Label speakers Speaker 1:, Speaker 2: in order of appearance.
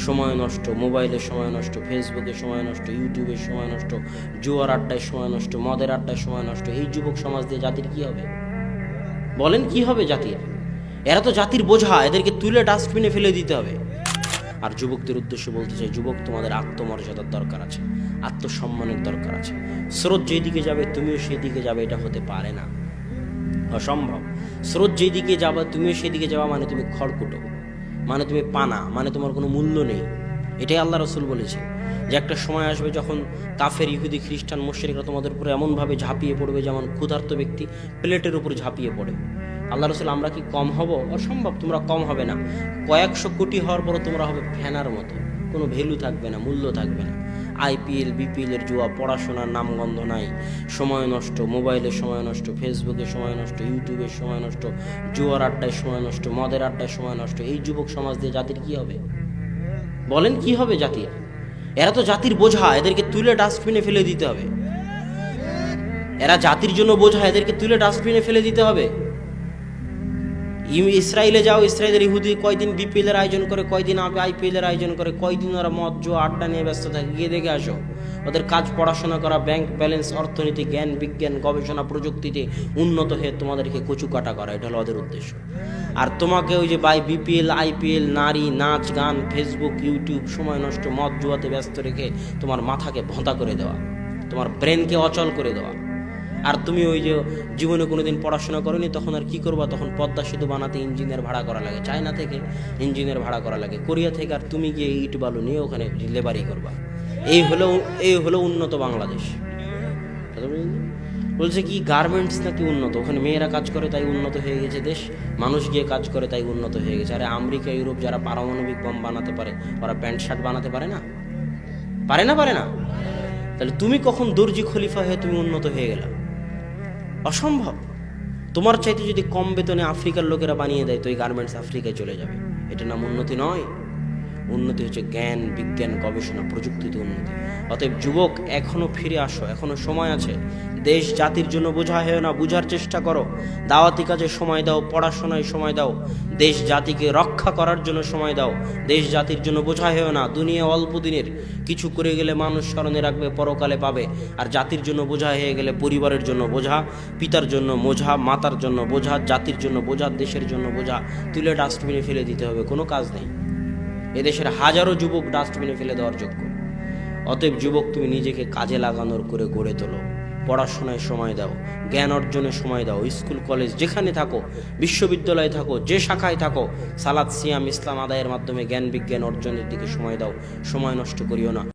Speaker 1: সময় নষ্ট, মোবাইলে সময় নষ্ট, ফেসবুকে সময় নষ্ট, ইউটিউবে সময় নষ্ট, জুয়ার আড্ডায় সময় নষ্ট, মদের আড্ডায় সময় নষ্ট। এই যুবক সমাজ দিয়ে জাতির কি হবে? বলেন কি হবে জাতির? এরা তো জাতির বোঝা, এদেরকে তুলে ডাস্টবিনে ফেলে দিতে হবে। আর যুবকদের উদ্দেশ্যে বলতে চাই, যুবক, তোমাদের আত্মমর্যাদার দরকার আছে, আত্মসম্মানের দরকার আছে। স্রোত যেদিকে যাবে তুমিও সেদিকে যাবে, এটা হতে পারে না, অসম্ভব। স্রোত যেদিকে যাবে তুমিও সেদিকে যাওয়া মানে তুমি খড়কুটো, মানে তুমি পানা, মানে তোমার কোনো মূল্য নেই। এটাই আল্লাহ রসুল বলেছে যে একটা সময় আসবে যখন কাফের, ইহুদি, খ্রিস্টান, মুশরিকরা তোমাদের উপরে এমনভাবে ঝাঁপিয়ে পড়বে যেমন ক্ষুধার্ত ব্যক্তি প্লেটের উপর ঝাঁপিয়ে পড়ে। আল্লাহ রসুল, আমরা কি কম হব? অসম্ভব, তোমরা কম হবে না। কয়েকশো কোটি হওয়ার পরও তোমরা হবে ফেনার মতো, কোনো ভ্যালু থাকবে না, মূল্য থাকবে না। আইপিএল, বিপিএলের জুয়া, পড়াশোনার নামগন্ধ নাই, সময় নষ্ট, মোবাইলে সময় নষ্ট, ফেসবুকে সময় নষ্ট, ইউটিউবে সময় নষ্ট, জুয়ার আড্ডায় সময় নষ্ট, মদের আড্ডায় সময় নষ্ট। এই যুবক সমাজ দিয়ে জাতির কি হবে? বলেন কি হবে জাতির? এরা তো জাতির বোঝা, এদেরকে তুলে ডাস্টবিনে ফেলে দিতে হবে। এরা জাতির জন্য বোঝা, এদেরকে তুলে ডাস্টবিনে ফেলে দিতে হবে। ইসরায়েলে যাও, ইসরায়েলের ইহুদি কয়দিন বিপিএলের আয়োজন করে, কয়দিন আইপিএলের আয়োজন করে, কয়দিন ওরা মদ জুয়া আড্ডা নিয়ে ব্যস্ত থাকে, গিয়ে দেখে আসো। ওদের কাজ পড়াশোনা করা, ব্যাংক ব্যালেন্স, অর্থনীতি, জ্ঞান বিজ্ঞান, গবেষণা, প্রযুক্তিতে উন্নত হয়ে তোমাদেরকে কচুকাটা করা, এটা হলো ওদের উদ্দেশ্য। আর তোমাকে ওই যে বিপিএল, আইপিএল, নারী, নাচ, গান, ফেসবুক, ইউটিউব, সময় নষ্ট, মদ জুয়াতে ব্যস্ত রেখে তোমার মাথাকে ভোঁতা করে দেওয়া, তোমার ব্রেনকে অচল করে দেওয়া। আর তুমি ওই যে জীবনে কোনোদিন পড়াশোনা করোনি, তখন আর কি করবা? তখন পদ্মা সেতু বানাতে ইঞ্জিনিয়ার ভাড়া করা লাগে, চায়না থেকে ইঞ্জিনিয়ার ভাড়া করা লাগে, কোরিয়া থেকে, আর তুমি গিয়ে ইট বালু নিয়ে ওখানে লেবারি করবা। এই হলো উন্নত বাংলাদেশ। বলছে কি গার্মেন্টস নাকি উন্নত, ওখানে মেয়েরা কাজ করে তাই উন্নত হয়ে গেছে দেশ, মানুষ গিয়ে কাজ করে তাই উন্নত হয়ে গেছে। আরে আমেরিকা, ইউরোপ যারা পারমাণবিক বম বানাতে পারে, ওরা প্যান্ট শার্ট বানাতে পারে না? পারে না, পারে না? তাহলে তুমি কখন দর্জি খলিফা হয়ে তুমি উন্নত হয়ে গেলা? অসম্ভব। তোমার চাইতে যদি কম বেতনে আফ্রিকার লোকেরা বানিয়ে দেয় তো এই গার্মেন্টস আফ্রিকায় চলে যাবে। এটা নাম উন্নতি নয়। উন্নতি হচ্ছে জ্ঞান বিজ্ঞান, গবেষণা, প্রযুক্তিতে উন্নতি। অতএব যুবক, এখনো ফিরে আসো, এখনো সময় আছে। দেশ জাতির জন্য বোঝা হয়ে না, বুঝার চেষ্টা করো। দাওয়াতি কাজে সময় দাও, পড়াশোনায় সময় দাও, দেশ জাতিকে রক্ষা করার জন্য সময় দাও। দেশ জাতির জন্য বোঝা হয়েও না। দুনিয়া অল্প দিনের, কিছু করে গেলে মানুষ স্মরণে রাখবে, পরকালে পাবে। আর জাতির জন্য বোঝা হয়ে গেলে পরিবারের জন্য বোঝা, পিতার জন্য বোঝা, মাতার জন্য বোঝা, জাতির জন্য বোঝা, দেশের জন্য বোঝা, তুলে ডাস্টবিনে ফেলে দিতে হবে। কোনো কাজ নেই। এদেশের হাজারো যুবক ডাস্টবিনে ফেলে দেওয়ার যোগ্য। অতএব যুবক, তুমি নিজেকে কাজে লাগানোর করে গড়ে তোলো, পড়াশোনায় সময় দাও, জ্ঞান অর্জনে সময় দাও। স্কুল কলেজ যেখানে থাকো, বিশ্ববিদ্যালয়ে থাকো, যে শাখায় থাকো, সালাত সিয়াম ইসলাম আদায়ের মাধ্যমে জ্ঞান বিজ্ঞান অর্জনের দিকে সময় দাও। সময় নষ্ট করিও না।